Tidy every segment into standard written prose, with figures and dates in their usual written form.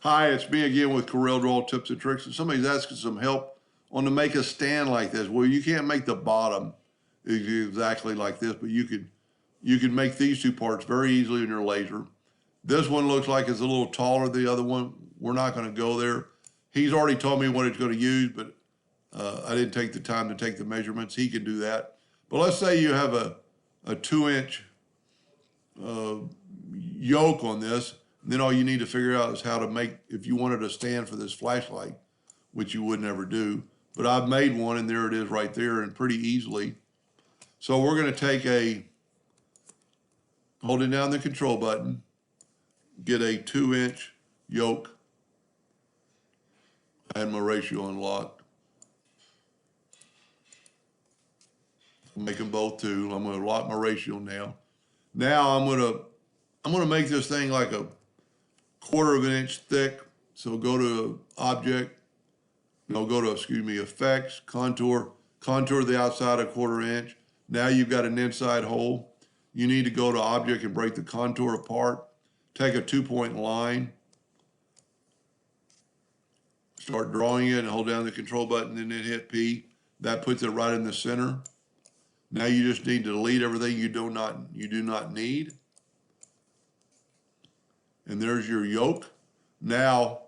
Hi, it's me again with Corel Draw Tips and Tricks. And somebody's asking some help on to make a stand like this. Well, you can't make the bottom exactly like this, but you can make these two parts very easily in your laser. This one looks like it's a little taller than the other one. We're not going to go there. He's already told me what it's going to use, but I didn't take the time to take the measurements. He can do that. But let's say you have a 2-inch yoke on this. Then all you need to figure out is how to make, if you wanted a stand for this flashlight, which you would never do, but I've made one and there it is right there and pretty easily. So we're going to take holding down the control button, get a 2-inch yoke. I had my ratio unlocked. Make them both 2. I'm going to lock my ratio now. Now I'm going to make this thing like a 1/4 of an inch thick. So go to object, effects, contour the outside a 1/4 inch. Now you've got an inside hole. You need to go to object and break the contour apart. Take a 2-point line. Start drawing it and hold down the control button and then hit P. That puts it right in the center. Now you just need to delete everything you do not need. And there's your yoke. Now,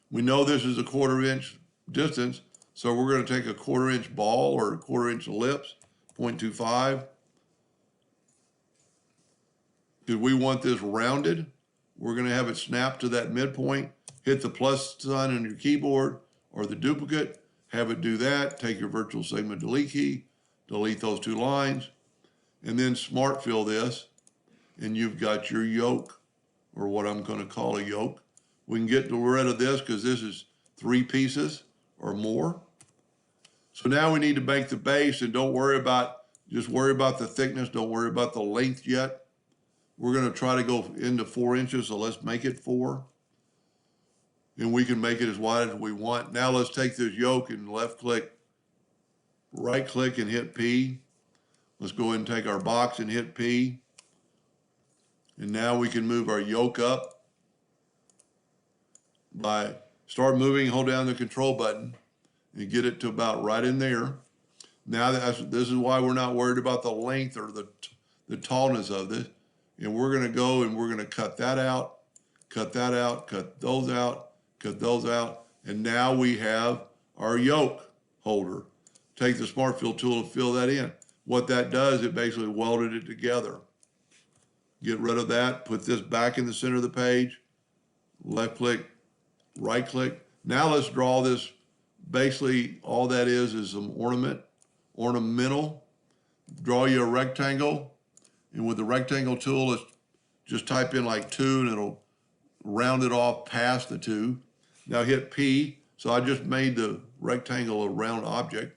we know this is a 1/4 inch distance, so we're going to take a 1/4 inch ball or a 1/4 inch ellipse, 0.25. Because we want this rounded, we're going to have it snap to that midpoint, hit the plus sign on your keyboard or the duplicate, have it do that, take your virtual segment delete key, delete those 2 lines, and then smart fill this, and you've got your yoke, or what I'm going to call a yoke. We can get rid of this because this is 3 pieces or more. So now we need to make the base, and just worry about the thickness. Don't worry about the length yet. We're going to try to go into 4 inches, so let's make it 4. And we can make it as wide as we want. Now let's take this yoke and right click and hit P. Let's go ahead and take our box and hit P. And now we can move our yoke up by start moving, hold down the control button and get it to about right in there. Now this is why we're not worried about the length or the tallness of this. And we're going to go and we're going to cut that out, cut that out, cut those out, cut those out. And now we have our yoke holder. Take the Smart Fill tool to fill that in. What that does, it basically welded it together. Get rid of that, put this back in the center of the page, left click, right click. Now let's draw this. Basically, all that is some ornamental. Draw you a rectangle, and with the rectangle tool, let's just type in like 2 and it'll round it off past the 2. Now hit P. So I just made the rectangle a round object.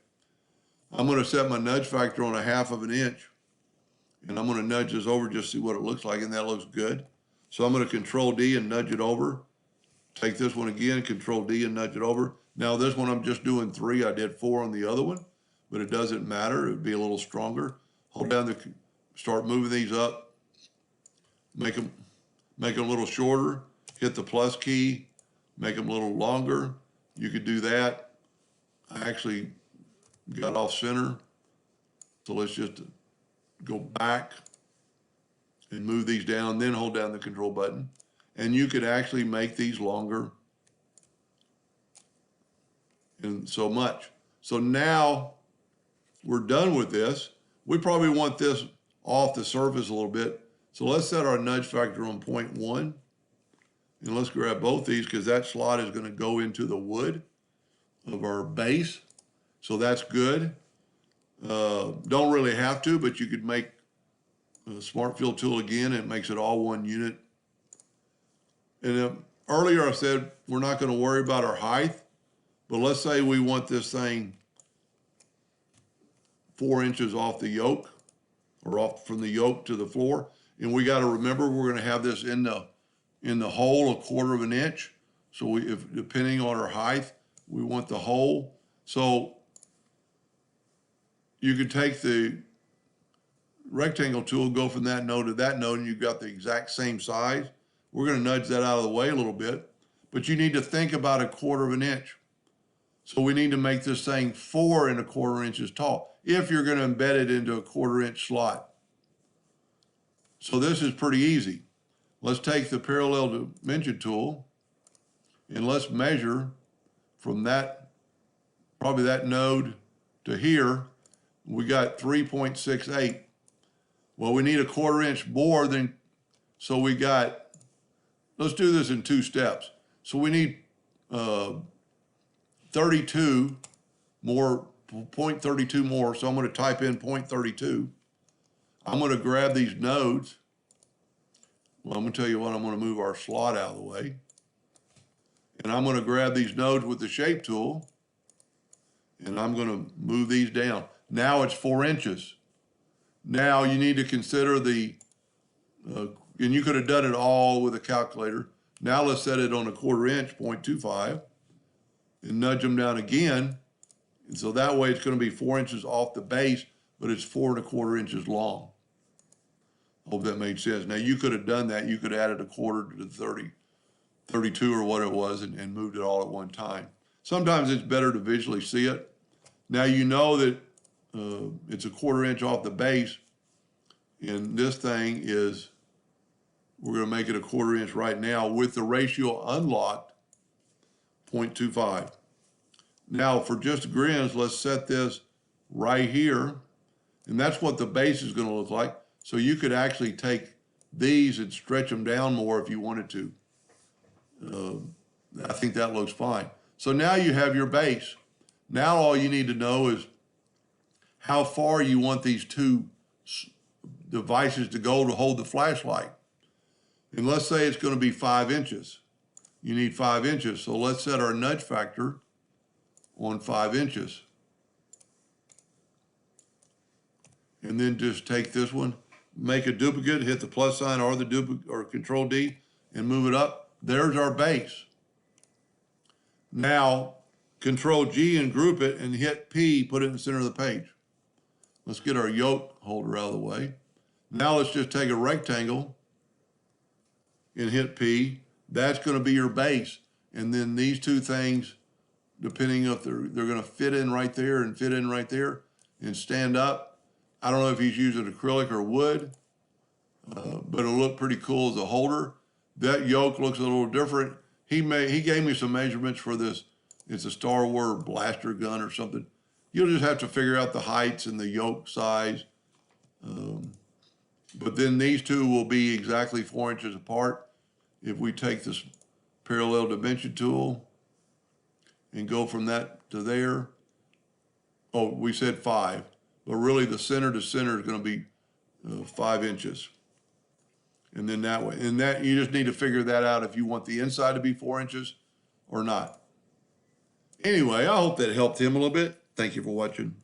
I'm going to set my nudge factor on 1/2 of an inch. And I'm going to nudge this over just to see what it looks like, and that looks good. So I'm going to Control D and nudge it over. Take this one again, Control D and nudge it over. Now this one I'm just doing 3. I did 4 on the other one, but it doesn't matter. It would be a little stronger. Hold down start moving these up. Make them a little shorter. Hit the plus key. Make them a little longer. You could do that. I actually got off center. So let's just go back and move these down, then hold down the control button. And you could actually make these longer and so much. So now we're done with this. We probably want this off the surface a little bit. So let's set our nudge factor on 0.1. And let's grab both these because that slot is going to go into the wood of our base. So that's good. Don't really have to, but you could make a Smart Fill tool again. It makes it all one unit. And earlier I said we're not going to worry about our height, but let's say we want this thing 4 inches off the yoke, or off from the yoke to the floor. And we got to remember we're going to have this in the hole a 1/4 of an inch. So depending on our height, we want the hole. So you could take the rectangle tool, go from that node to that node, and you've got the exact same size. We're going to nudge that out of the way a little bit. but you need to think about 1/4 of an inch. So we need to make this thing 4 1/4 inches tall if you're going to embed it into a 1/4 inch slot. So this is pretty easy. Let's take the parallel dimension tool and let's measure from that, probably that node to here. We got 3.68. Well, we need a 1/4 inch more than, so we got, let's do this in 2 steps. So we need 32 more, 0.32 more. So I'm going to type in 0.32. I'm going to grab these nodes. Well, I'm going to tell you what, I'm going to move our slot out of the way. And I'm going to grab these nodes with the shape tool. And I'm going to move these down. Now it's 4 inches. Now you need to consider the, and you could have done it all with a calculator. Now let's set it on a 1/4 inch, 0.25, and nudge them down again. And so that way it's going to be 4 inches off the base, but it's 4 1/4 inches long. Hope that made sense. Now you could have done that. You could have added 1/4 to 30, 32 or what it was and moved it all at one time. Sometimes it's better to visually see it. Now you know that it's a 1/4 inch off the base, and this thing is, we're going to make it a 1/4 inch right now with the ratio unlocked, 0.25. Now for just grins, let's set this right here, and that's what the base is going to look like. So you could actually take these and stretch them down more if you wanted to. I think that looks fine. So now you have your base. Now all you need to know is how far you want these 2 devices to go to hold the flashlight. And let's say it's going to be 5 inches. You need 5 inches. So let's set our nudge factor on 5 inches. And then just take this one, make a duplicate, hit the plus sign or the duplicate or Control D and move it up. There's our base. Now Control G and group it and hit P, put it in the center of the page. Let's get our yoke holder out of the way. Now let's just take a rectangle and hit P. That's going to be your base. And then these 2 things, depending if they're going to fit in right there and fit in right there and stand up. I don't know if he's using acrylic or wood, but it'll look pretty cool as a holder. That yoke looks a little different. He gave me some measurements for this. It's a Star Wars blaster gun or something. You'll just have to figure out the heights and the yoke size. But then these 2 will be exactly 4 inches apart. If we take this parallel dimension tool and go from that to there, oh, we said 5, but really the center to center is going to be 5 inches. And then that way, and that you just need to figure that out if you want the inside to be 4 inches or not. Anyway, I hope that helped him a little bit. Thank you for watching.